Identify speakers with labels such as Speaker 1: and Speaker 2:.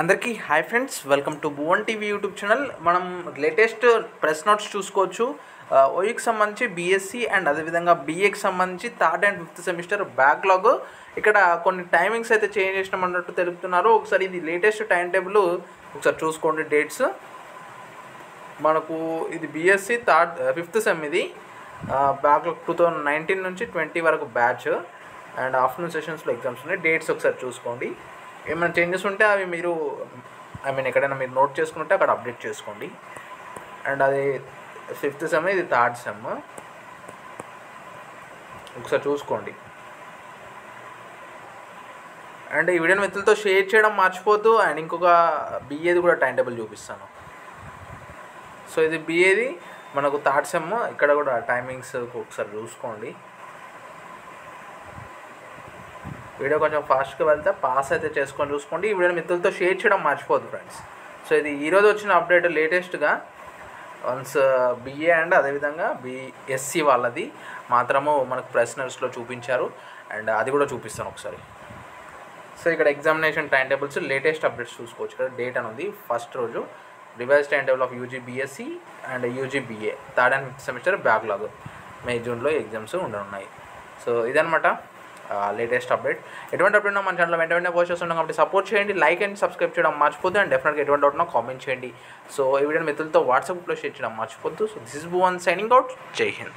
Speaker 1: అందరికీ hi friends, welcome to Bhuvan TV YouTube channel. మనం latest press notes చూసుకోవచ్చు. ఓయూకి సంబంధించి బీఎస్సీ అండ్ అదేవిధంగా బీఏకి సంబంధించి third and fifth semester backlog. ఇక్కడ కొన్ని టైమింగ్స్ అయితే చేంజ్ చేసినామన్నట్టు తెలుపుతున్నారు. ఒకసారి ఇది లేటెస్ట్ టైం టేబుల్ ఒకసారి చూసుకోండి. డేట్స్ మనకు ఇది బీఎస్సీ ఫిఫ్త్ సెమ్, ఇది బ్యాక్లాగ్ 2019 నుంచి 20 వరకు బ్యాచ్ అండ్ ఆఫ్టర్నూన్ సెషన్స్లో ఎగ్జామ్స్ ఉన్నాయి. డేట్స్ ఒకసారి చూసుకోండి. ఏమైనా చేంజెస్ ఉంటే అవి మీరు ఎక్కడైనా మీరు నోట్ చేసుకుంటే అక్కడ అప్డేట్ చేసుకోండి. అండ్ అది ఫిఫ్త్ సెమ్, ఇది థర్డ్ సెమ్, ఒకసారి చూసుకోండి. అండ్ ఈ వీడియోని మిత్రులతో షేర్ చేయడం మర్చిపోద్దు. అండ్ ఇంకొక బీఏది కూడా టైం టేబుల్ చూపిస్తాను. సో ఇది బీఏది మనకు థర్డ్ సెమ్, ఇక్కడ కూడా టైమింగ్స్ ఒకసారి చూసుకోండి. వీడియో కొంచెం ఫాస్ట్గా వెళ్తే పాస్ అయితే చేసుకొని చూసుకోండి. ఈ వీడియోని మిత్రులతో షేర్ చేయడం మర్చిపోద్దు ఫ్రెండ్స్. సో ఇది ఈరోజు వచ్చిన అప్డేట్ లేటెస్ట్గా. వన్స్ బీఏ అండ్ అదేవిధంగా బీఎస్సీ వాళ్ళది మాత్రము మనకు ప్రెస్ నోట్స్లో చూపించారు. అండ్ అది కూడా చూపిస్తాను ఒకసారి. సో ఇక్కడ examination time tables latest updates చూసుకోవచ్చు. ఇక్కడ డేట్ అని ఉంది. ఫస్ట్ రోజు revise time table of UG BSc and UG BA third and fifth semester backlog. May జూన్లో ఎగ్జామ్స్ ఉండనున్నాయి. సో ఇదనమాట లేటెస్ట్ అప్డేట్. ఎటువంటి అప్డేట్ ఉన్నా మన ఛానల్లో వెంటనే పోస్ట్ చేస్తున్నాం కాబట్టి సపోర్ట్ చేయండి, లైక్ అండ్ సబ్స్క్రైబ్ చేయడం మర్చిపోద్దు. అండ్ డెఫినెట్గా ఎటువంటి డౌట్ ఉన్నా కామెంట్ చేయండి. సో ఈ వీడియో మిత్రులతో వాట్సాప్లో షేర్ చేయడం మర్చిపోద్దు. So this is Bhuvan signing out. జై హింద్.